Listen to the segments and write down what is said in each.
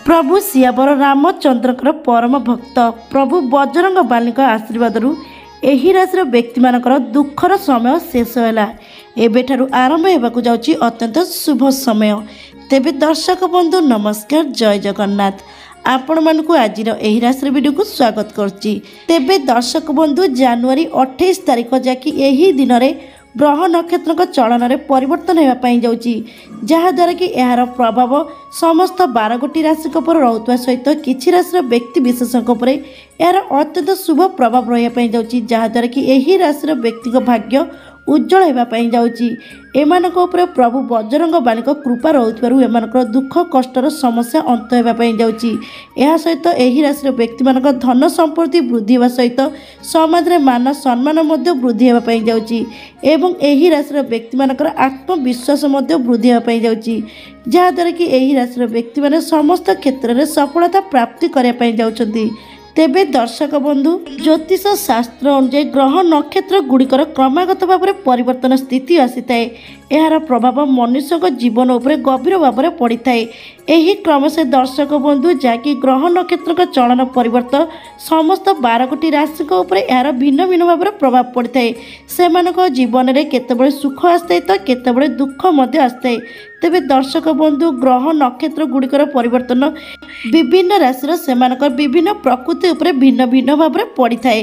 प्रभु सियावर रामचंद्र परम भक्त प्रभु बजरंग बाली आशीर्वाद एही राशि व्यक्ति मानकर दुखर समय शेष है। एबेठारु आरंभ होगाकू जाउची अत्यंत शुभ समय। तेबे दर्शक बंधु नमस्कार, जय जगन्नाथ। आपण मानकू आज एही राशि वीडियो को स्वागत करची। तेबे दर्शक बंधु जनवरी 28 तारिख जाकि एही दिन रे ग्रह नक्षत्र चलन में परिवर्तन होगापाई जाउची, जहाद्वारा कि यार प्रभाव समस्त 12 गोटी राशि पर रोता सहित किसी राशि व्यक्ति विशेषों पर यार अत्यंत शुभ प्रभाव रही जाउची, जहाद्वारा कि यही राशि व्यक्ति भाग्य उज्जवल होगापाई जाउची। एमानक उपरे प्रभु बजरंग बाली कृपा रहुथिबारु एमानकर दुख कष्टर समस्या अंत होगापाई जाउची। एहा सहित एही राशि व्यक्ति मानक धन संपत्ति वृद्धि होगा सहित समाज रे मान सम्मान मध्य वृद्धि होगापाई जाउची एवं एही राशि व्यक्ति मानकर आत्मविश्वास मध्य वृद्धि होगापाई जाउची, जहाद्वारा कि एही राशि व्यक्ति माने समस्त क्षेत्र में सफलता प्राप्ति करने पाई जाउछंती। तेबे दर्शक बंधु ज्योतिष शास्त्र अनुसार ग्रह नक्षत्र गुड़िकर क्रमागत भाव में परिवर्तन स्थिति आसी थाए। यार प्रभाव मनुष्य जीवन उपर गभीर भाव में पड़ी थाए। यही क्रम से दर्शक बंधु जहाँकि ग्रह नक्षत्र चलन परिवर्तन समस्त 12 गोटी राशि यार भिन्न भिन्न भाव में प्रभाव पड़ी थाए। से जीवन में केतबेले सुख आसता तो केतबेले दुख मध्य आसता। तेबे दर्शक बंधु ग्रह नक्षत्र गुड़िकर परिवर्तन विभिन्न राशि से विभिन्न प्रकृति उपरे भिन्न भिन्न भाव में पड़ी थाए।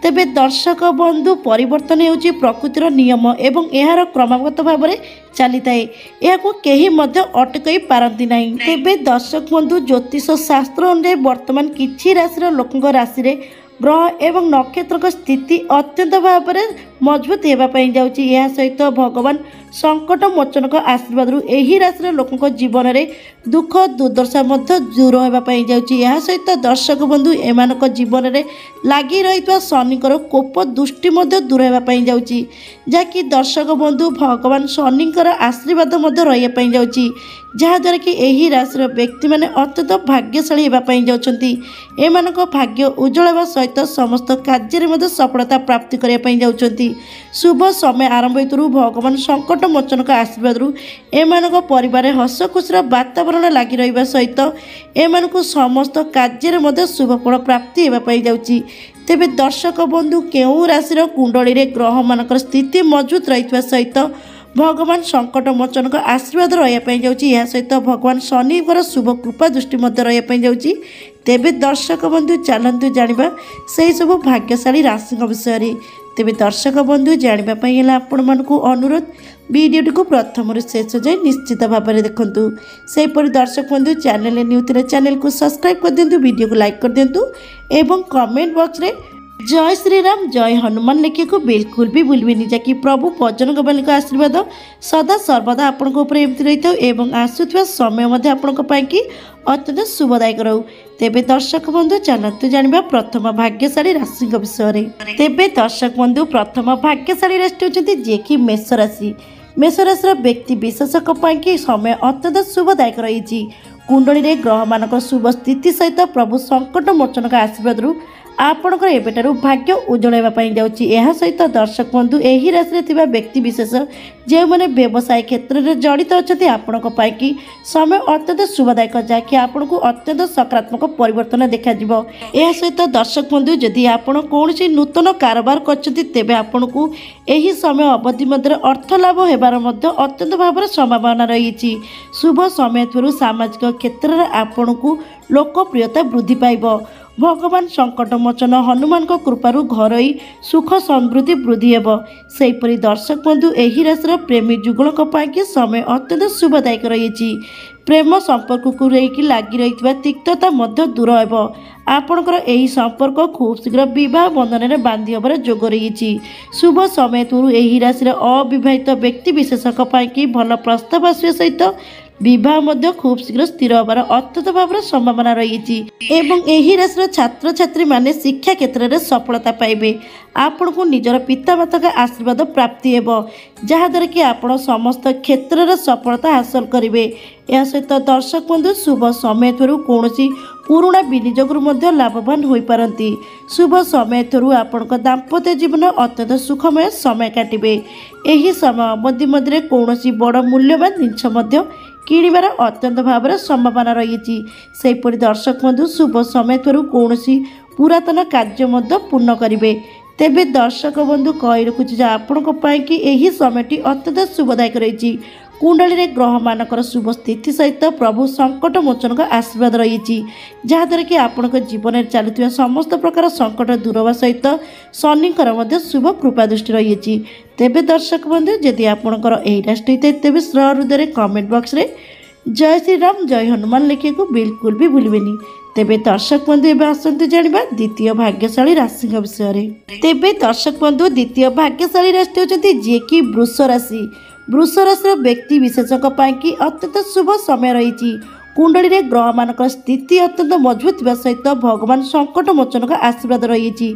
तेबे दर्शक बंधु परिवर्तन होउची प्रकृतिर नियम एवं यार क्रमागत भाव में चली थाए। यह केही मध्य अटकई पारती नहीं। तेबे दर्शक बंधु ज्योतिष शास्त्र अनुसार वर्तमान किछि राशि लोकों राशि रे ग्रह एवं नक्षत्र स्थिति अत्यंत भाव में मजबूत होगापाई जाउची। यह सहित भगवान संकट मोचन आशीर्वाद एही राशि लोकों जीवन में दुख दुर्दशा दूर होगापाई जाउची। यह सहित दर्शक बंधु एमानक जीवन में लगी रही शनिकर कोप दृष्टि दूर होगापाई जाउची, जहाँकि दर्शक बंधु भगवान शनिकर आशीर्वाद रही जाउची, जहाद्वारा कि एही राशि व्यक्ति माने अत्यंत भाग्यशाली होगापाई जाउछंती। एमानक भाग्य उज्जवल होगा सहित समस्त कार्य में सफलता प्राप्ति करने जाउछंती। शुभ समय आरंभ हेतु भगवान संकट मोचन आशीर्वाद एमानक परिवार हस खुशीर वातावरण लगी रहा सहित एमानक समस्त कार्य में शुभ फल प्राप्ति होगापाई जाउची। तेबे दर्शक बंधु केउं राशि कुंडली रे ग्रह मानकर स्थिति मजबूत रही सहित भगवान संकट मोचन आशीर्वाद रही जाउची। यह सहित भगवान शनि शुभ कृपा दृष्टि रही जाउची। तेबे दर्शक बंधु चलतु जानिबा से सब भाग्यशाली राशि विषय। तेबे दर्शक बंधु जानापी आपण मानकु अनुरोध वीडियोटी को प्रथम शेष जाए निश्चित भाव में देखंतु। सेहीपरि दर्शक बंधु चैनल न्यू थे चैनल को सब्सक्राइब कर दिंतु, वीडियो को लाइक कर दिंतु एवं कमेंट बॉक्स रे जय श्री राम जय हनुमान लिखे को बिल्कुल भी भूलबेनी, जाकि प्रभु बजरंग बाली आशीर्वाद सदा सर्वदा आपण एमती रही था एवं आसुवा समय आपण अत्यंत शुभदायक रहू। तेबे दर्शक बंधु चलतु जानिबा प्रथम भाग्यशाली राशि विषय। तेबे दर्शक बंधु प्रथम भाग्यशाली राशि होती जे कि मेष राशि। मेष राशि व्यक्ति विशेषक समय अत्यंत शुभदायक रही। कुंडली रे ग्रह मानक शुभ स्थिति सहित प्रभु संकट मोचन आशीर्वाद आपणकर एबेठारु भाग्य उज्जवल होगापाई जाउची। यह सहित दर्शक बंधु एही राशि थिबा व्यक्ति विशेष जे माने व्यवसाय क्षेत्र में जड़ित अछथि आपणक पाइकी समय अत्यंत शुभदायक, जहाँकि आपको अत्यंत सकारात्मक परिवर्तन देखा जिवो। यह सहित दर्शक बंधु जदि आपण कौनसी नूतन कारोबार करछथि तेबे आपको एही समय अवधि मध्य अर्थ लाभ होबार मध्य अत्यंत भाव संभावना रही। शुभ समय थुरु सामाजिक क्षेत्र में आपको लोकप्रियता वृद्धि पाइबो। भगवान संकट मोचन हनुमान कृपारू घरोई सुख समृद्धि वृद्धि हेब। सेहीपरि दर्शक बंधु एही राशि प्रेमी जुगलक पाइकी समय अत्यंत शुभदायक रही। प्रेम संपर्क को लेकिन लगी रही तिक्तता दूर हेब। आपणकर एही संपर्क खूब शीघ्र विवाह बंधन में बांधि होबार जोग रही। शुभ समय थुरु एही राशि अविवाहित व्यक्ति विशेषक पाइकी भल प्रस्ताव आसवा सहित विवाह मध्य खूब शीघ्र स्थिर होबार अत्यंत भाव संभावना रही। एवं एही राशि छात्र छात्री माने शिक्षा क्षेत्र में सफलता पाइबे। आपण को निजर पितामाता का आशीर्वाद प्राप्ति हेबो, जहाद्वारा कि आपण समस्त क्षेत्र में सफलता हासिल करेंगे। यह सहित दर्शक बंधु शुभ समय थुरु कौनसी पुराणा विनियोगरू मध्य लाभवान हो पारती। शुभ समय थुरु आपण दाम्पत्य जीवन अत्यंत सुखमय समय काटिबे। एही समय अवधि मध्य कौनसी बड़ मूल्यवान जिनस କିଣିବାର ଅତ୍ୟନ୍ତ ଭାବରେ ସମ୍ଭାବନା ରହିଛି। ସେହିପରି ଦର୍ଶକ ବନ୍ଧୁ ଶୁଭ ସମୟ ଥିବାରୁ କୌଣସି ପୁରାତନ କାର୍ଯ୍ୟ ମଧ୍ୟ ପୂର୍ଣ୍ଣ କରିବେ। ତେବେ ଦର୍ଶକ ବନ୍ଧୁ କହି ରଖୁଛି ଯେ ଆପଣଙ୍କ ପାଇଁ କି ଏହି ସମୟଟି ଅତ୍ୟନ୍ତ ଶୁଭଦାୟକ ରହିଛି। କୁଣ୍ଡଳୀରେ ଗ୍ରହମାନଙ୍କର ଶୁଭ ସ୍ଥିତି ସହିତ ପ୍ରଭୁ ସଙ୍କଟ ମୋଚନଙ୍କ ଆଶୀର୍ବାଦ ରହିଛି, ଯାହାଦ୍ୱାରା କି ଆପଣଙ୍କ ଜୀବନରେ ଚାଲୁଥିବା ସମସ୍ତ ପ୍ରକାର ସଙ୍କଟ ଦୂର ହେବା ସହିତ ଶନିଙ୍କର ମଧ୍ୟ ଶୁଭ କୃପା ଦୃଷ୍ଟି ରହିଛି। ତେବେ ଦର୍ଶକ ବନ୍ଧୁ ଯଦି ଆପଣଙ୍କର ଏହି ରାଶି ହୋଇଥାଏ ତେବେ ହୃଦୟରେ କମେଣ୍ଟ ବକ୍ସରେ ଜୟ ଶ୍ରୀରାମ ଜୟ ହନୁମାନ ଲେଖିବାକୁ ବିଲକୁଲ ବି ଭୁଲିବେନି। ତେବେ ଦର୍ଶକ ବନ୍ଧୁ ଏବେ ଆସନ୍ତୁ ଜାଣିବା ଦ୍ୱିତୀୟ ଭାଗ୍ୟଶାଳୀ ରାଶିଙ୍କ ବିଷୟରେ। ତେବେ ଦର୍ଶକ ବନ୍ଧୁ ଦ୍ୱିତୀୟ ଭାଗ୍ୟଶାଳୀ ରାଶି ହେଉଛନ୍ତି ଯିଏକି ବୃଷ ରାଶି। ବୃଷ ରାଶିର ବ୍ୟକ୍ତି ବିଶେଷଙ୍କ ପାଇଁ କି ଅତ୍ୟନ୍ତ ଶୁଭ ସମୟ ରହିଛି। କୁଣ୍ଡଳୀରେ ଗ୍ରହମାନଙ୍କର ସ୍ଥିତି ଅତ୍ୟନ୍ତ ମଜବୁତ ଥିବା ସହିତ ଭଗବାନ ସଙ୍କଟ ମୋଚନଙ୍କ ଆଶୀର୍ବାଦ ରହିଛି,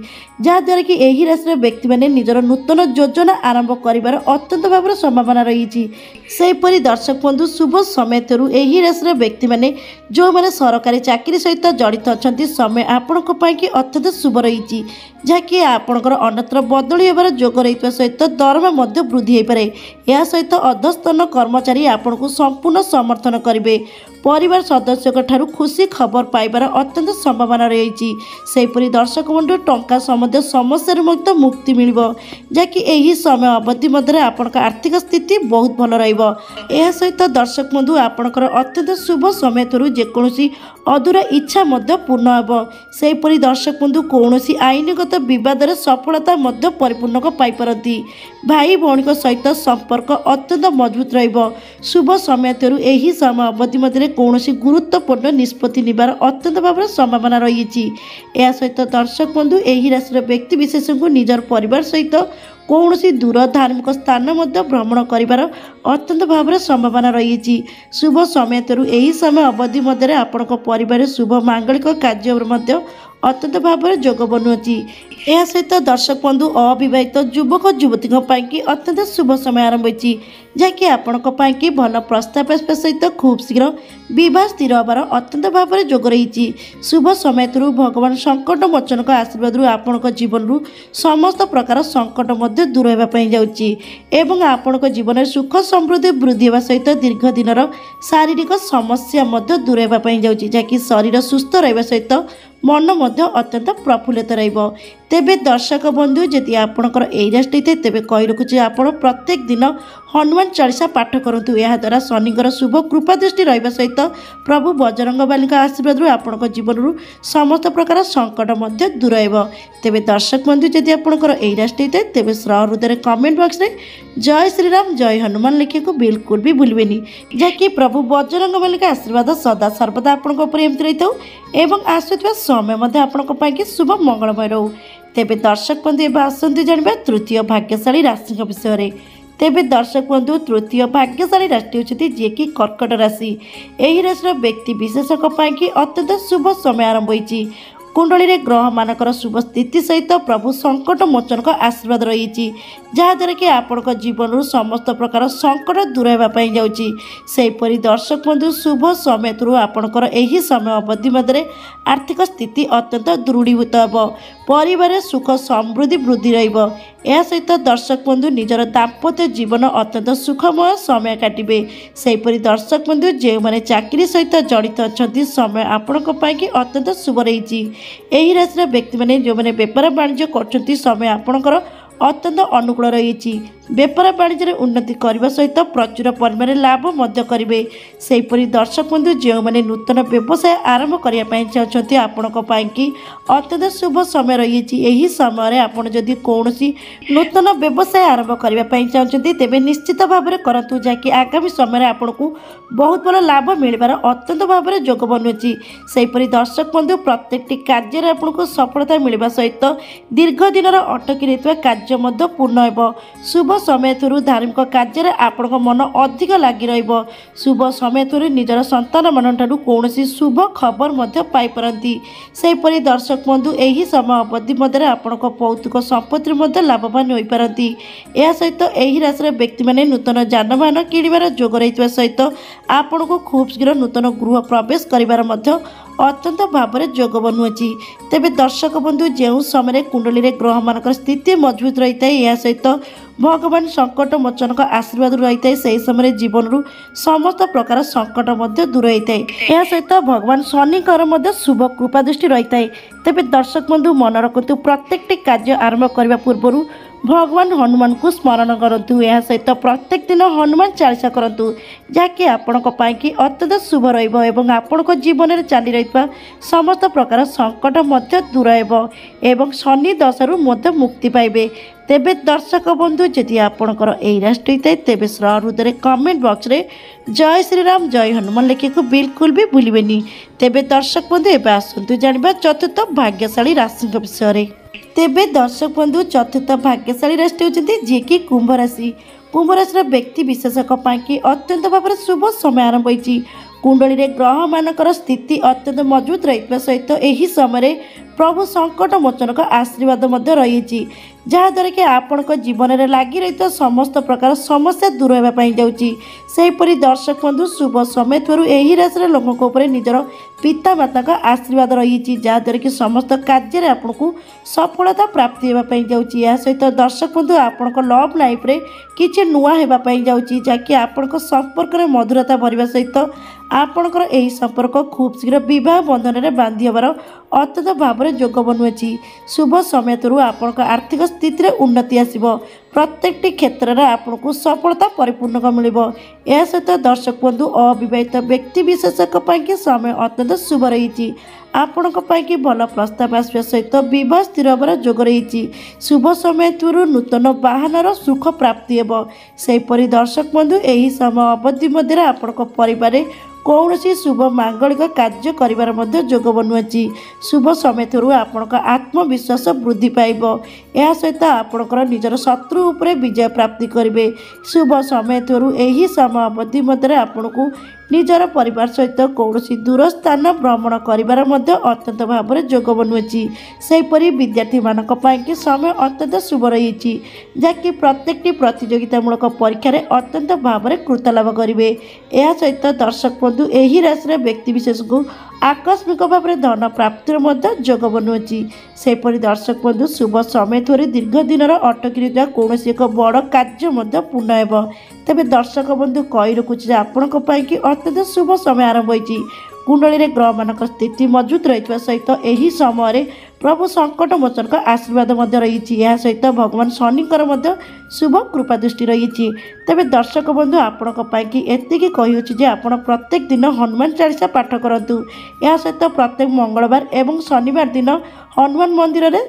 ଯାହାଦ୍ୱାରା କି ଏହି ରାଶିର ବ୍ୟକ୍ତିମାନେ ନିଜର ନୂତନ ଯୋଜନା ଆରମ୍ଭ କରିବାର ଅତ୍ୟନ୍ତ ଭାବରେ ସମ୍ଭାବନା ରହିଛି। ସେହିପରି ଦର୍ଶକ ବନ୍ଧୁ ଶୁଭ ସମୟ ଥିବାରୁ ଏହି ରାଶିର ବ୍ୟକ୍ତିମାନେ ଯେଉଁମାନେ ସରକାରୀ ଚାକିରି ସହିତ ଜଡ଼ିତ ଅଛନ୍ତି ସମୟ ଆପଣଙ୍କ ପାଇଁ କି ଅତ୍ୟନ୍ତ ଶୁଭ ରହିଛି, ଯାହାକି ଆପଣଙ୍କର ଅନ୍ୟତ୍ର ବଦଳି ହେବାର ଯୋଗ ରହିଥିବା ସହିତ ଦରମା ମଧ୍ୟ ବୃଦ୍ଧି ହୋଇପାରେ। ଏହା ସହିତ ଅଧସ୍ତନ କର୍ମଚାରୀ ଆପଣଙ୍କୁ ସମ୍ପୂର୍ଣ୍ଣ ସମର୍ଥନ କରିବେ। ପରିବାର ସଦସ୍ୟଙ୍କ ଠାରୁ ଖୁସି ଖବର ପାଇବାର ଅତ୍ୟନ୍ତ ସମ୍ଭାବନା ରହିଛି। ସେହିପରି ଦର୍ଶକ ବନ୍ଧୁ ଟଙ୍କା ସମ୍ବନ୍ଧୀୟ ସମସ୍ୟାରୁ ମଧ୍ୟ ମୁକ୍ତି ମିଳିବ, ଯାହାକି ଏହି ସମୟ ଅବଧି ମଧ୍ୟରେ ଆପଣଙ୍କ ଆର୍ଥିକ ସ୍ଥିତି ବହୁତ ଭଲ ରହିବ। ଏହା ସହିତ ଦର୍ଶକ ବନ୍ଧୁ ଆପଣଙ୍କର ଅତ୍ୟନ୍ତ ଶୁଭ ସମୟ ଥିବାରୁ ଯେକୌଣସି ଅଧୁରା ଇଚ୍ଛା ମଧ୍ୟ ପୂର୍ଣ୍ଣ ହେବ। ସେହିପରି ଦର୍ଶକ ବନ୍ଧୁ କୌଣସି ଆଇନଗତ ବିବାଦରେ ସଫଳତା ମଧ୍ୟ ପରିପୂର୍ଣ୍ଣ ପାଇପାରନ୍ତି। ଭାଇ ଭଉଣୀଙ୍କ ସହିତ ସମ୍ପର୍କ ଅତ୍ୟନ୍ତ ମଜବୁତ ରହିବ। ଶୁଭ ସମୟ ଥିବାରୁ ଏହି ସମୟ ଅବଧି ମଧ୍ୟରେ କୌଣସି ଗୁରୁତ୍ୱପୂର୍ଣ୍ଣ ନିଷ୍ପତ୍ତି ନେବାର ଅତ୍ୟନ୍ତ ଭାବରେ ସମ୍ଭାବନା ରହିଛି। ଏହା ସହିତ ଦର୍ଶକ ବନ୍ଧୁ ଏହି ରାଶିର ବ୍ୟକ୍ତି ବିଶେଷଙ୍କୁ ନିଜର ପରିବାର ସହିତ କୌଣସି ଦୂର ଧାର୍ମିକ ସ୍ଥାନ ମଧ୍ୟ ଭ୍ରମଣ କରିବାର ଅତ୍ୟନ୍ତ ଭାବରେ ସମ୍ଭାବନା ରହିଛି। ଶୁଭ ସମୟ ଥିବାରୁ ଏହି ସମୟ ଅବଧି ମଧ୍ୟରେ ଆପଣଙ୍କ ପରିବାରରେ ଶୁଭ ମାଙ୍ଗଳିକ କାର୍ଯ୍ୟ ମଧ୍ୟ ଅତ୍ୟନ୍ତ ଭାବରେ ଯୋଗ ବନୁଅଛି। ଏହା ସହିତ ଦର୍ଶକ ବନ୍ଧୁ ଅବିବାହିତ ଯୁବକ ଯୁବତୀଙ୍କ ପାଇଁ କି ଅତ୍ୟନ୍ତ ଶୁଭ ସମୟ ଆରମ୍ଭ ହୋଇଛି, ଯାହାକି ଆପଣଙ୍କ ପାଇଁ କି ଭଲ ପ୍ରସ୍ତାବ ଆସିବା ସହିତ ଖୁବ୍ ଶୀଘ୍ର ବିବାହ ସ୍ଥିର ହେବାର ଅତ୍ୟନ୍ତ ଭାବରେ ଯୋଗ ରହିଛି। ଶୁଭ ସମୟ ଥିବାରୁ ଭଗବାନ ସଙ୍କଟ ମୋଚନଙ୍କ ଆଶୀର୍ବାଦରୁ ଆପଣଙ୍କ ଜୀବନରୁ ସମସ୍ତ ପ୍ରକାର ସଙ୍କଟ ମଧ୍ୟ ଦୂର ହେବା ପାଇଁ ଯାଉଛି ଏବଂ ଆପଣଙ୍କ ଜୀବନରେ ସୁଖ ସମୃଦ୍ଧି ବୃଦ୍ଧି ହେବା ସହିତ ଦୀର୍ଘ ଦିନର ଶାରୀରିକ ସମସ୍ୟା ମଧ୍ୟ ଦୂର ହେବା ପାଇଁ ଯାଉଛି, ଯାହାକି ଶରୀର ସୁସ୍ଥ ରହିବା ସହିତ ମନ ମଧ୍ୟ ଅତ୍ୟନ୍ତ ପ୍ରଫୁଲ୍ଲିତ ରହିବ। ତେବେ ଦର୍ଶକ ବନ୍ଧୁ ଯଦି ଆପଣଙ୍କର ଏହି ରାଶି ହୋଇଥାଏ ତେବେ କହି ରଖୁଛି ଆପଣ ପ୍ରତ୍ୟେକ ଦିନ ହନୁମାନ ଚାଳିଶା ପାଠ କରନ୍ତୁ। ଏହାଦ୍ୱାରା ଶନିଙ୍କର ଶୁଭ କୃପା ଦୃଷ୍ଟି ରହିବା ସହିତ ପ୍ରଭୁ ବଜରଙ୍ଗବାଲିଙ୍କ ଆଶୀର୍ବାଦରୁ ଆପଣଙ୍କ ଜୀବନରୁ ସମସ୍ତ ପ୍ରକାର ସଙ୍କଟ ମଧ୍ୟ ଦୂର ହେବ। ତେବେ ଦର୍ଶକ ବନ୍ଧୁ ଯଦି ଆପଣଙ୍କର ଏହି ରାଶି ହୋଇଥାଏ ତେବେ ହୃଦୟରେ କମେଣ୍ଟ ବକ୍ସରେ ଜୟ ଶ୍ରୀରାମ ଜୟ ହନୁମାନ ଲେଖିବାକୁ ବିଲକୁଲ ବି ଭୁଲିବେନି, ଯାହାକି ପ୍ରଭୁ ବଜରଙ୍ଗବାଲିଙ୍କ ଆଶୀର୍ବାଦ ସଦା ସର୍ବଦା ଆପଣଙ୍କ ଉପରେ ଏମିତି ରହିଥାଉ ଏବଂ ଆସୁଥିବା ସମୟ ମଧ୍ୟ ଆପଣଙ୍କ ପାଇଁ କି ଶୁଭ ମଙ୍ଗଳମୟ ରହୁ। ତେବେ ଦର୍ଶକ ବନ୍ଧୁ ଏବେ ଆସନ୍ତୁ ଜାଣିବା ତୃତୀୟ ଭାଗ୍ୟଶାଳୀ ରାଶିଙ୍କ ବିଷୟରେ। ତେବେ ଦର୍ଶକ ବନ୍ଧୁ ତୃତୀୟ ଭାଗ୍ୟଶାଳୀ ରାଶି ହେଉଛନ୍ତି ଯିଏକି କର୍କଟ ରାଶି। ଏହି ରାଶିର ବ୍ୟକ୍ତି ବିଶେଷଙ୍କ ପାଇଁ କି ଅତ୍ୟନ୍ତ ଶୁଭ ସମୟ ଆରମ୍ଭ ହୋଇଛି। କୁଣ୍ଡଳୀରେ ଗ୍ରହମାନଙ୍କର ଶୁଭ ସ୍ଥିତି ସହିତ ପ୍ରଭୁ ସଙ୍କଟ ମୋଚନଙ୍କ ଆଶୀର୍ବାଦ ରହିଛି, ଯାହାଦ୍ୱାରା କି ଆପଣଙ୍କ ଜୀବନରୁ ସମସ୍ତ ପ୍ରକାର ସଙ୍କଟ ଦୂର ହେବା ପାଇଁ ଯାଉଛି। ସେହିପରି ଦର୍ଶକ ବନ୍ଧୁ ଶୁଭ ସମୟ ଥିବାରୁ ଆପଣଙ୍କର ଏହି ସମୟ ଅବଧି ମଧ୍ୟରେ ଆର୍ଥିକ ସ୍ଥିତି ଅତ୍ୟନ୍ତ ଦୃଢ଼ୀଭୂତ ହେବ। ପରିବାରରେ ସୁଖ ସମୃଦ୍ଧି ବୃଦ୍ଧି ରହିବ। ଏହା ସହିତ ଦର୍ଶକ ବନ୍ଧୁ ନିଜର ଦାମ୍ପତ୍ୟ ଜୀବନ ଅତ୍ୟନ୍ତ ସୁଖମୟ ସମୟ କାଟିବେ। ସେହିପରି ଦର୍ଶକ ବନ୍ଧୁ ଯେଉଁମାନେ ଚାକିରି ସହିତ ଜଡ଼ିତ ଅଛନ୍ତି ସମୟ ଆପଣଙ୍କ ପାଇଁ କି ଅତ୍ୟନ୍ତ ଶୁଭ ରହିଛି। ଏହି ରାଶିର ବ୍ୟକ୍ତିମାନେ ଯେଉଁମାନେ ବେପାର ବାଣିଜ୍ୟ କରୁଛନ୍ତି ସମୟ ଆପଣଙ୍କର ଅତ୍ୟନ୍ତ ଅନୁକୂଳ ରହିଛି। ବେପାର ବାଣିଜ୍ୟରେ ଉନ୍ନତି କରିବା ସହିତ ପ୍ରଚୁର ପରିମାଣରେ ଲାଭ ମଧ୍ୟ କରିବେ। ସେହିପରି ଦର୍ଶକ ବନ୍ଧୁ ଯେଉଁମାନେ ନୂତନ ବ୍ୟବସାୟ ଆରମ୍ଭ କରିବା ପାଇଁ ଚାହୁଁଛନ୍ତି ଆପଣଙ୍କ ପାଇଁ କି ଅତ୍ୟନ୍ତ ଶୁଭ ସମୟ ରହିଛି। ଏହି ସମୟରେ ଆପଣ ଯଦି କୌଣସି ନୂତନ ବ୍ୟବସାୟ ଆରମ୍ଭ କରିବା ପାଇଁ ଚାହୁଁଛନ୍ତି ତେବେ ନିଶ୍ଚିତ ଭାବରେ କରନ୍ତୁ, ଯାହାକି ଆଗାମୀ ସମୟରେ ଆପଣଙ୍କୁ ବହୁତ ଭଲ ଲାଭ ମିଳିବାର ଅତ୍ୟନ୍ତ ଭାବରେ ଯୋଗ ବନୁଅଛି। ସେହିପରି ଦର୍ଶକ ବନ୍ଧୁ ପ୍ରତ୍ୟେକଟି କାର୍ଯ୍ୟରେ ଆପଣଙ୍କୁ ସଫଳତା ମିଳିବା ସହିତ ଦୀର୍ଘ ଦିନର ଅଟକି ରହିଥିବା କାର୍ଯ୍ୟ ମଧ୍ୟ ପୂର୍ଣ୍ଣ ହେବ। ଶୁଭ ସମୟ ଥିବାରୁ ଧାର୍ମିକ କାର୍ଯ୍ୟରେ ଆପଣଙ୍କ ମନ ଅଧିକ ଲାଗି ରହିବ। ଶୁଭ ସମୟ ଥିବାରୁ ନିଜର ସନ୍ତାନମାନଙ୍କ ଠାରୁ କୌଣସି ଶୁଭ ଖବର ମଧ୍ୟ ପାଇପାରନ୍ତି। ସେହିପରି ଦର୍ଶକ ବନ୍ଧୁ ଏହି ସମୟ ଅବଧି ମଧ୍ୟରେ ଆପଣଙ୍କ ପୌତୃକ ସମ୍ପତ୍ତିରେ ମଧ୍ୟ ଲାଭବାନ ହୋଇପାରନ୍ତି। ଏହା ସହିତ ଏହି ରାଶିର ବ୍ୟକ୍ତିମାନେ ନୂତନ ଯାନବାହନ କିଣିବାର ଯୋଗ ରହିଥିବା ସହିତ ଆପଣଙ୍କୁ ଖୁବ୍ ଶୀଘ୍ର ନୂତନ ଗୃହ ପ୍ରବେଶ କରିବାର ମଧ୍ୟ अत्यंत भाव में जोग बनुअछि। तेबे दर्शक बंधु जो समय कुंडली रे ग्रह मानकर स्थिति मजबूत रही है यह सहित भगवान संकट मोचन आशीर्वाद रही है से समय जीवन रू समस्त प्रकार संकट दूर होता है। यह सहित भगवान शनिकर शुभ कृपा दृष्टि रही है। तेबे दर्शक बंधु मन रखु प्रत्येक कार्य आरंभ करने पूर्व भगवान हनुमान को स्मरण करूँ। यह सहित प्रत्येक दिन हनुमान चालीसा करूँ जहाँकि आपण अत्यंत शुभ रहा जीवन में चली रही समस्त प्रकार संकट दूर एवं शनि दशरु मुक्ति पाइबे। तेबे दर्शक बंधु जदि आपणकर यही राशि होता है तेबे हृदय कमेंट बॉक्स रे जय श्री राम जय हनुमान लिखा बिल्कुल भी भूलें। तेबे दर्शक बंधु एवं आसतु जाना चतुर्थ भाग्यशाली राशि विषय में। तेबे दर्शक बंधु चतुर्थ भाग्यशाली राशि होती जी कि कुंभ राशि। कुंभ राशि व्यक्ति विशेषक अत्यंत भाव में शुभ समय आरंभ होती। कुंडली रे ग्रह मानकर स्थिति अत्यंत मजबूत रही सहित यही समय प्रभु संकट मोचन का आशीर्वाद रही जहाँद्वारा कि आपण जीवन में लगी रही समस्त प्रकार समस्या दूर होगापी जापरी दर्शक बंधु शुभ समय थ्रू यही राशि लोकों ऊपर निजर पिता माता का आशीर्वाद रही जहाँद्वारा कि समस्त कार्य आपन को सफलता प्राप्ति होगापी जा सहित दर्शक बंधु आपण लव लाइफ रे किसी नुआ होगापी जहाँकि आपण संपर्क में मधुरता भरवा सहित आपणकर यही संपर्क खूब शीघ्र विवाह बंधन में बांधि होबार अत्यंत भाव में जोग बनुअछि। शुभ समय थ्रू आपण आर्थिक स्थिति में उन्नति आसिबो। प्रत्येक क्षेत्र में आपन को सफलता परिपूर्णक मिलिबो। यह सहित दर्शक बंधु अविवाहित व्यक्ति विशेषक समय अत्यंत शुभ रही आपण भल प्रस्ताव आसवा सहित बह स्थिर होबार जोग रही। शुभ समय थ्रू नूतन वाहनर सुख प्राप्ति हेबो। सेहीपरि दर्शक बंधु यही समय अवधि मध्य आपण परिवार कौन शुभ मांगलिक कार्य करिवार मध्य जोग बनुअछि। शुभ समय थ्रू आपण आत्मविश्वास वृद्धि पाइब। यह सहित आपणकर निजर शत्रु उपरे विजय प्राप्ति करेंगे। शुभ समय थ्रू यही समय अवधि मध्य आपण को निजर परिवार सहित कौन दूर स्थान भ्रमण करिवार मध्य अत्यंत भाव में जोग बनुअछि। सेहीपरि विद्यार्थी मानक पाइकी समय अत्यंत शुभ रही जहाँकि प्रत्येक प्रतियोगितामूलक परीक्षा अत्यंत भाव में कृतलाभ करेंगे। यह सहित दर्शक बंधु यही राशि व्यक्ति विशेष को आकस्मिक भाव में धन प्राप्तिर जोग बनुअछि। सेहीपरि दर्शक बंधु शुभ समय थ्रू दीर्घ दिन अटकी रही कौन एक बड़ कार्य पूर्ण हेब। तेबे दर्शक बंधु कही रखुच्छे आपण अत्यंत शुभ समय आरंभ होती। कुंडली रे ग्रह मानक स्थिति मजबूत रही सहित यही समय प्रभु संकट मोचन का आशीर्वाद रही सहित भगवान शनिकर शुभ कृपा दृष्टि रही। तेबे दर्शक बंधु आपण एतिकी कही आप प्रत्येक दिन हनुमान चालीसा पाठ करूँ। यह सहित प्रत्येक मंगलवार एवं शनिवार दिन हनुमान मंदिर में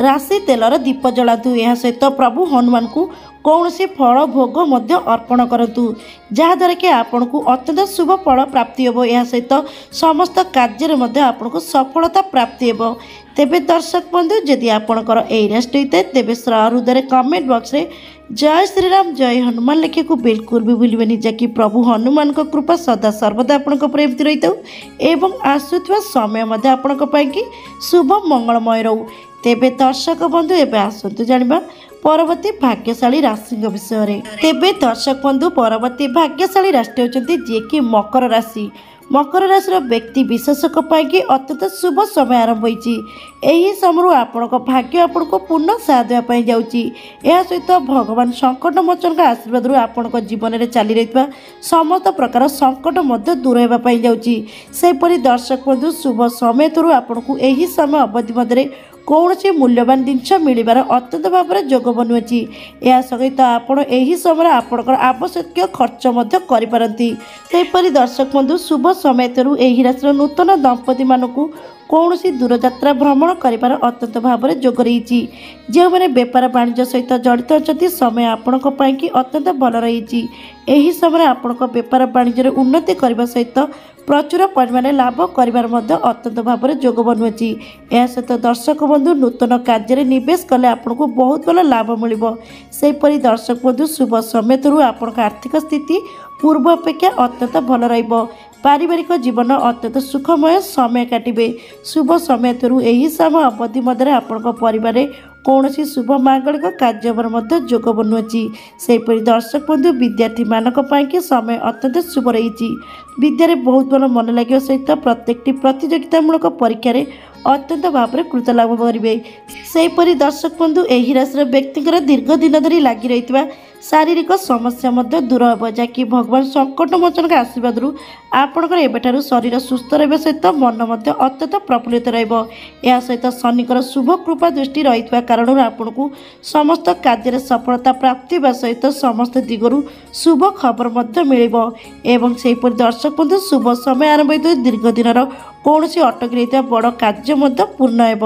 राशि तेलर दीप जलातु। यह सहित प्रभु हनुमान को कौन सी फल भोग अर्पण करूँ जहाँद्वारा कि आपण को अत्यंत शुभ फल प्राप्ति हेब। यह सहित समस्त कार्य आपण को सफलता प्राप्ति हेब। तेबे दर्शक बंधु जदि आपणकर यही राशि होता है तेबे हृदय कमेंट बॉक्स रे जय श्री राम जय हनुमान लिखा को बिल्कुल भी भूलें जहाँकि प्रभु हनुमान को कृपा सदा सर्वदा आपण एमती रही था एवं आसुवा समय आपण शुभ मंगलमय रहू। तेबे दर्शक बंधु एवं आसतु जाना परवर्ती भाग्यशाली राशि विषय में। तेबे दर्शक बंधु परवर्ती भाग्यशाली राशि होती जी कि मकर राशि। मकर राशि व्यक्ति विशेषक अत्यंत शुभ समय आरंभ होती। यही समय आपण भाग्य आपण को पूर्ण साथ देवाई जाऊँगी। यह सहित भगवान संकट मोचन का आशीर्वाद आपण जीवन में चली रही समस्त प्रकार संकट दूर होगापी जापरी दर्शक बंधु शुभ समय थ्रू आपण को यही समय अवधि मध्य कौन सी मूल्यवान जिनस मिलबार अत्यंत भाव में जोग बनुअछि। यह सहित आपण यही समय आपणकर आवश्यक खर्च करें। दर्शक बंधु शुभ समय थ्रू यही राशि नूतन दंपति मानू कौन सी दूरयात्रा भ्रमण कर अत्यंत भाव में जोग रही। जो मैंने बेपार वाणिज्य सहित जड़ित अच्छा समय आपण अत्यंत भल रही। यही समय आपण बेपार वाणिज्य उन्नति करने सहित प्रचुर परिमाण लाभ कर अत्यंत भाव में जोग बनुअछि। यह सहित दर्शक बंधु नूतन कार्य निवेश कले आपन को बहुत भल लाभ मिल। सेहीपरि दर्शक बंधु शुभ समय थ्रू आपण आर्थिक स्थिति पूर्व अपेक्षा अत्यंत भल रहिबो। पारिवारिक जीवन अत्यंत सुखमय समय काटिबे। शुभ समय थ्रू यही समय अवधि मध्य आपण परिवार କୌଣସି ଶୁଭ ମାଙ୍ଗଳିକ କାର୍ଯ୍ୟକ୍ରମ ମଧ୍ୟ ଯୋଗ ବନୁଅଛି। ସେହିପରି ଦର୍ଶକ ବନ୍ଧୁ ବିଦ୍ୟାର୍ଥୀମାନଙ୍କ ପାଇଁକି ସମୟ ଅତ୍ୟନ୍ତ ଶୁଭ ରହିଛି। ବିଦ୍ୟାରେ ବହୁତ ଭଲ ମନ ଲାଗିବା ସହିତ ପ୍ରତ୍ୟେକଟି ପ୍ରତିଯୋଗିତାମୂଳକ ପରୀକ୍ଷାରେ ଅତ୍ୟନ୍ତ ଭାବରେ କୃତ ଲାଭ କରିବେ। ସେହିପରି ଦର୍ଶକ ବନ୍ଧୁ ଏହି ରାଶିର ବ୍ୟକ୍ତିଙ୍କର ଦୀର୍ଘ ଦିନ ଧରି ଲାଗି ରହିଥିବା ଶାରୀରିକ ସମସ୍ୟା ମଧ୍ୟ ଦୂର ହେବ, ଯାହାକି ଭଗବାନ ସଙ୍କଟମୋଚନଙ୍କ ଆଶୀର୍ବାଦରୁ ଆପଣଙ୍କର ଏବେଠାରୁ ଶରୀର ସୁସ୍ଥ ରହିବା ସହିତ ମନ ମଧ୍ୟ ଅତ୍ୟନ୍ତ ପ୍ରଫୁଲ୍ଲିତ ରହିବ। ଏହା ସହିତ ଶନିଙ୍କର ଶୁଭ କୃପା ଦୃଷ୍ଟି ରହିଥିବା କାରଣରୁ ଆପଣଙ୍କୁ ସମସ୍ତ କାର୍ଯ୍ୟରେ ସଫଳତା ପ୍ରାପ୍ତି ହେବା ସହିତ ସମସ୍ତ ଦିଗରୁ ଶୁଭ ଖବର ମଧ୍ୟ ମିଳିବ। ଏବଂ ସେହିପରି ଦର୍ଶକ ବନ୍ଧୁ ଶୁଭ ସମୟ ଆରମ୍ଭ ହୋଇଥିବା ଦୀର୍ଘ ଦିନର କୌଣସି ଅଟକି ରହିଥିବା ବଡ଼ କାର୍ଯ୍ୟ ମଧ୍ୟ ପୂର୍ଣ୍ଣ ହେବ।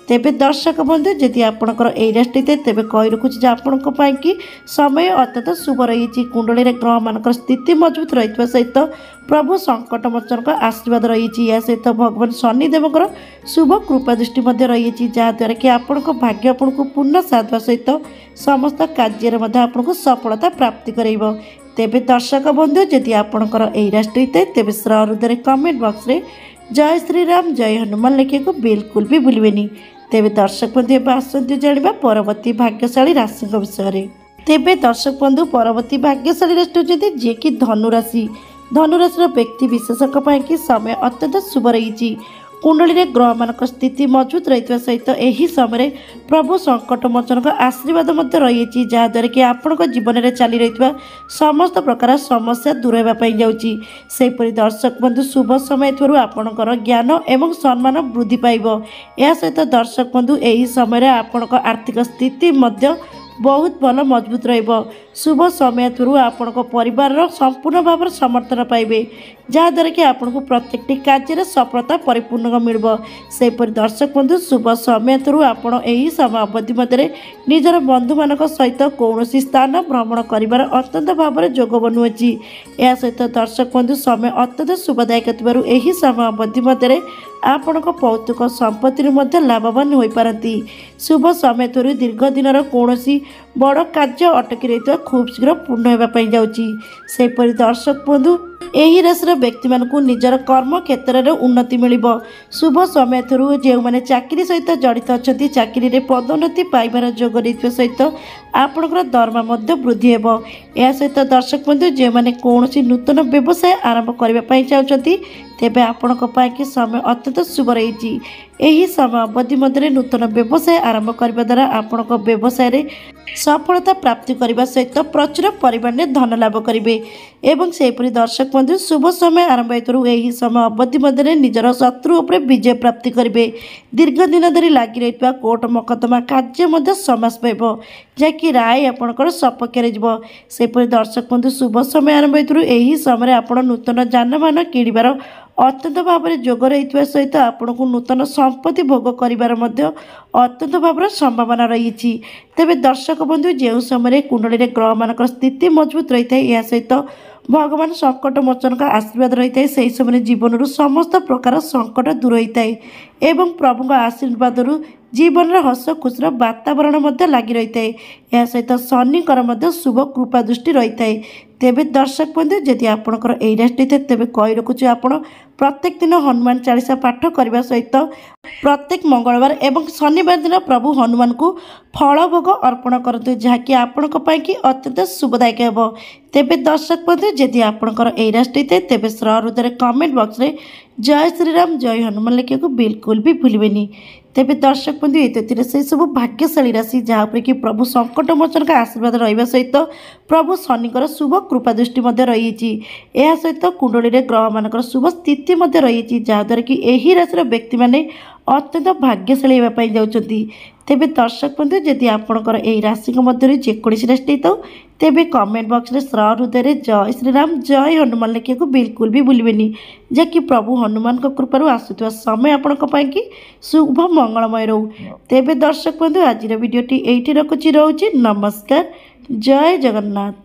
ତେବେ ଦର୍ଶକ ବନ୍ଧୁ ଯଦି ଆପଣଙ୍କର ଏହି ରାଶି ଥାଏ ତେବେ କହି ରଖୁଛି ଯେ ଆପଣଙ୍କ ପାଇଁକି ସମୟ ଅତ୍ୟନ୍ତ ଶୁଭ ରହିଛି। କୁଣ୍ଡଳୀରେ ଗ୍ରହମାନଙ୍କର ସ୍ଥିତି ମଜବୁତ ରହିଥିବା ସହିତ ପ୍ରଭୁ ସଙ୍କଟମୋଚନଙ୍କ ଆଶୀର୍ବାଦ ରହିଛି। ଏହା ସହିତ ଭଗବାନ ଶନିଦେବଙ୍କର ଶୁଭ କୃପା ଦୃଷ୍ଟି ମଧ୍ୟ ରହିଛି, ଯାହାଦ୍ୱାରା କି ଆପଣଙ୍କ ଭାଗ୍ୟ ଆପଣଙ୍କୁ ପୂର୍ଣ୍ଣ ସାଥ ଦେବା ସହିତ ସମସ୍ତ କାର୍ଯ୍ୟରେ ମଧ୍ୟ ଆପଣଙ୍କୁ ସଫଳତା ପ୍ରାପ୍ତି କରାଇବ। ତେବେ ଦର୍ଶକ ବନ୍ଧୁ ଯଦି ଆପଣଙ୍କର ଏହି ରାଶି ଥାଏ ତେବେ ସହୃଦୟରେ କମେଣ୍ଟ ବକ୍ସରେ ଜୟ ଶ୍ରୀରାମ ଜୟ ହନୁମାନ ଲେଖିବାକୁ ବିଲକୁଲ ବି ଭୁଲିବେନି। ତେବେ ଦର୍ଶକ ବନ୍ଧୁ ଏବେ ଆସନ୍ତୁ ଜାଣିବା ପରବର୍ତ୍ତୀ ଭାଗ୍ୟଶାଳୀ ରାଶିଙ୍କ ବିଷୟରେ। ତେବେ ଦର୍ଶକ ବନ୍ଧୁ ପରବର୍ତ୍ତୀ ଭାଗ୍ୟଶାଳୀ ରାଶି ହେଉଛନ୍ତି ଯିଏକି ଧନୁରାଶି। ଧନୁରାଶିର ବ୍ୟକ୍ତି ବିଶେଷଙ୍କ ପାଇଁକି ସମୟ ଅତ୍ୟନ୍ତ ଶୁଭ ରହିଛି। କୁଣ୍ଡଳୀରେ ଗ୍ରହମାନଙ୍କ ସ୍ଥିତି ମଜବୁତ ରହିଥିବା ସହିତ ଏହି ସମୟରେ ପ୍ରଭୁ ସଙ୍କଟମୋଚନଙ୍କ ଆଶୀର୍ବାଦ ମଧ୍ୟ ରହିଛି, ଯାହାଦ୍ୱାରା କି ଆପଣଙ୍କ ଜୀବନରେ ଚାଲି ରହିଥିବା ସମସ୍ତ ପ୍ରକାର ସମସ୍ୟା ଦୂର ହେବା ପାଇଁ ଯାଉଛି। ସେହିପରି ଦର୍ଶକ ବନ୍ଧୁ ଶୁଭ ସମୟ ଥିବାରୁ ଆପଣଙ୍କର ଜ୍ଞାନ ଏବଂ ସମ୍ମାନ ବୃଦ୍ଧି ପାଇବ। ଏହା ସହିତ ଦର୍ଶକ ବନ୍ଧୁ ଏହି ସମୟରେ ଆପଣଙ୍କ ଆର୍ଥିକ ସ୍ଥିତି ମଧ୍ୟ ବହୁତ ଭଲ ମଜବୁତ ରହିବ। ଶୁଭ ସମୟ ଥିବାରୁ ଆପଣଙ୍କ ପରିବାରର ସମ୍ପୂର୍ଣ୍ଣ ଭାବରେ ସମର୍ଥନ ପାଇବେ, ଯାହାଦ୍ୱାରା କି ଆପଣଙ୍କୁ ପ୍ରତ୍ୟେକଟି କାର୍ଯ୍ୟରେ ସଫଳତା ପରିପୂର୍ଣ୍ଣ ମିଳିବ। ସେହିପରି ଦର୍ଶକ ବନ୍ଧୁ ଶୁଭ ସମୟ ଥିବାରୁ ଆପଣ ଏହି ସମୟ ଅବଧି ମଧ୍ୟରେ ନିଜର ବନ୍ଧୁମାନଙ୍କ ସହିତ କୌଣସି ସ୍ଥାନ ଭ୍ରମଣ କରିବାର ଅତ୍ୟନ୍ତ ଭାବରେ ଯୋଗ ବନୁଅଛି। ଏହା ସହିତ ଦର୍ଶକ ବନ୍ଧୁ ସମୟ ଅତ୍ୟନ୍ତ ଶୁଭଦାୟକ ଥିବାରୁ ଏହି ସମୟ ଅବଧି ମଧ୍ୟରେ ଆପଣଙ୍କ ପୈତୃକ ସମ୍ପତ୍ତିରୁ ମଧ୍ୟ ଲାଭବାନ ହୋଇପାରନ୍ତି। ଶୁଭ ସମୟ ଥିବାରୁ ଦୀର୍ଘ ଦିନର କୌଣସି ବଡ଼ କାର୍ଯ୍ୟ ଅଟକି ରହିଥିବା ଖୁବ୍ ଶୀଘ୍ର ପୂର୍ଣ୍ଣ ହେବା ପାଇଁ ଯାଉଛି। ସେହିପରି ଦର୍ଶକ ବନ୍ଧୁ ଏହି ରାଶିର ବ୍ୟକ୍ତିମାନଙ୍କୁ ନିଜର କର୍ମ କ୍ଷେତ୍ରରେ ଉନ୍ନତି ମିଳିବ। ଶୁଭ ସମୟ ଥିବାରୁ ଯେଉଁମାନେ ଚାକିରି ସହିତ ଜଡ଼ିତ ଅଛନ୍ତି ଚାକିରିରେ ପଦୋନ୍ନତି ପାଇବାର ଯୋଗ ରହିଥିବା ସହିତ ଆପଣଙ୍କର ଦରମା ମଧ୍ୟ ବୃଦ୍ଧି ହେବ। ଏହା ସହିତ ଦର୍ଶକ ବନ୍ଧୁ ଯେଉଁମାନେ କୌଣସି ନୂତନ ବ୍ୟବସାୟ ଆରମ୍ଭ କରିବା ପାଇଁ ଚାହୁଁଛନ୍ତି ତେବେ ଆପଣଙ୍କ ପାଇଁକି ସମୟ ଅତ୍ୟନ୍ତ ଶୁଭ ରହିଛି। ଏହି ସମୟ ଅବଧି ମଧ୍ୟରେ ନୂତନ ବ୍ୟବସାୟ ଆରମ୍ଭ କରିବା ଦ୍ୱାରା ଆପଣଙ୍କ ବ୍ୟବସାୟରେ ସଫଳତା ପ୍ରାପ୍ତି କରିବା ସହିତ ପ୍ରଚୁର ପରିମାଣରେ ଧନ ଲାଭ କରିବେ। ଏବଂ ସେହିପରି ଦର୍ଶକ ବନ୍ଧୁ ଶୁଭ ସମୟ ଆରମ୍ଭ ହେତୁ ଏହି ସମୟ ଅବଧି ମଧ୍ୟରେ ନିଜର ଶତ୍ରୁ ଉପରେ ବିଜୟ ପ୍ରାପ୍ତି କରିବେ। ଦୀର୍ଘ ଦିନ ଧରି ଲାଗି ରହିଥିବା କୋର୍ଟ ମକଦ୍ଦମା କାର୍ଯ୍ୟ ମଧ୍ୟ ସମାପ୍ତ ହେବ, ଯାହାକି ରାୟ ଆପଣଙ୍କର ସପକ୍ଷରେ ଯିବ। ସେହିପରି ଦର୍ଶକ ବନ୍ଧୁ ଶୁଭ ସମୟ ଆରମ୍ଭ ହେତୁ ଏହି ସମୟରେ ଆପଣ ନୂତନ ଯାନବାହନ କିଣିବାର ଅତ୍ୟନ୍ତ ଭାବରେ ଯୋଗ ରହିଥିବା ସହିତ ଆପଣଙ୍କୁ ନୂତନ ସମ୍ପତ୍ତି ଭୋଗ କରିବାର ମଧ୍ୟ ଅତ୍ୟନ୍ତ ଭାବରେ ସମ୍ଭାବନା ରହିଛି। ତେବେ ଦର୍ଶକ ବନ୍ଧୁ ଯେଉଁ ସମୟରେ କୁଣ୍ଡଳୀରେ ଗ୍ରହମାନଙ୍କର ସ୍ଥିତି ମଜବୁତ ରହିଥାଏ ଏହା ସହିତ ଭଗବାନ ସଙ୍କଟମୋଚନଙ୍କ ଆଶୀର୍ବାଦ ରହିଥାଏ, ସେହି ସମୟରେ ଜୀବନରୁ ସମସ୍ତ ପ୍ରକାର ସଙ୍କଟ ଦୂର ହୋଇଥାଏ ଏବଂ ପ୍ରଭୁଙ୍କ ଆଶୀର୍ବାଦରୁ ଜୀବନର ହସ ଖୁସିର ବାତାବରଣ ମଧ୍ୟ ଲାଗି ରହିଥାଏ। ଏହା ସହିତ ଶନିଙ୍କର ମଧ୍ୟ ଶୁଭ କୃପା ଦୃଷ୍ଟି ରହିଥାଏ। ତେବେ ଦର୍ଶକ ବନ୍ଧୁ ଯଦି ଆପଣଙ୍କର ଏହି ରାଶି ଥାଏ ତେବେ କହି ରଖୁଛୁ ଆପଣ ପ୍ରତ୍ୟେକ ଦିନ ହନୁମାନ ଚାଳିଶା ପାଠ କରିବା ସହିତ ପ୍ରତ୍ୟେକ ମଙ୍ଗଳବାର ଏବଂ ଶନିବାର ଦିନ ପ୍ରଭୁ ହନୁମାନଙ୍କୁ ଫଳ ଭୋଗ ଅର୍ପଣ କରନ୍ତୁ, ଯାହାକି ଆପଣଙ୍କ ପାଇଁକି ଅତ୍ୟନ୍ତ ଶୁଭଦାୟକ ହେବ। ତେବେ ଦର୍ଶକ ବନ୍ଧୁ ଯଦି ଆପଣଙ୍କର ଏହି ରାଶି ଥାଏ ତେବେ ସହୃଦୟରେ କମେଣ୍ଟ ବକ୍ସରେ ଜୟ ଶ୍ରୀରାମ ଜୟ ହନୁମାନ ଲେଖିବାକୁ ବିଲକୁଲ ବି ଭୁଲିବେନି। ତେବେ ଦର୍ଶକ ବନ୍ଧୁ ଏ ଥିଲେ ସେସବୁ ଭାଗ୍ୟଶାଳୀ ରାଶି ଯାହା ଉପରେ କି ପ୍ରଭୁ ସଙ୍କଟମୋଚନଙ୍କ ଆଶୀର୍ବାଦ ରହିବା ସହିତ ପ୍ରଭୁ ଶନିଙ୍କର ଶୁଭ କୃପା ଦୃଷ୍ଟି ମଧ୍ୟ ରହିଛି। ଏହା ସହିତ କୁଣ୍ଡଳୀରେ ଗ୍ରହମାନଙ୍କର ଶୁଭ ସ୍ଥିତି ମଧ୍ୟ ରହିଛି, ଯାହାଦ୍ୱାରା କି ଏହି ରାଶିର ବ୍ୟକ୍ତିମାନେ ଅତ୍ୟନ୍ତ ଭାଗ୍ୟଶାଳୀ ହେବା ପାଇଁ ଯାଉଛନ୍ତି। ତେବେ ଦର୍ଶକ ବନ୍ଧୁ ଯଦି ଆପଣଙ୍କର ଏହି ରାଶିଙ୍କ ମଧ୍ୟରୁ ଯେକୌଣସି ରାଶି ହେଇଥାଉ ତେବେ କମେଣ୍ଟ ବକ୍ସରେ ସହୃଦୟରେ ଜୟ ଶ୍ରୀରାମ ଜୟ ହନୁମାନ ଲେଖିବାକୁ ବିଲକୁଲ ବି ଭୁଲିବେନି, ଯାହାକି ପ୍ରଭୁ ହନୁମାନଙ୍କ କୃପାରୁ ଆସୁଥିବା ସମୟ ଆପଣଙ୍କ ପାଇଁକି ଶୁଭ ମଙ୍ଗଳମୟ ରହୁ। ତେବେ ଦର୍ଶକ ବନ୍ଧୁ ଆଜିର ଭିଡ଼ିଓଟି ଏଇଠି ରହୁଛି। ନମସ୍କାର, ଜୟ ଜଗନ୍ନାଥ।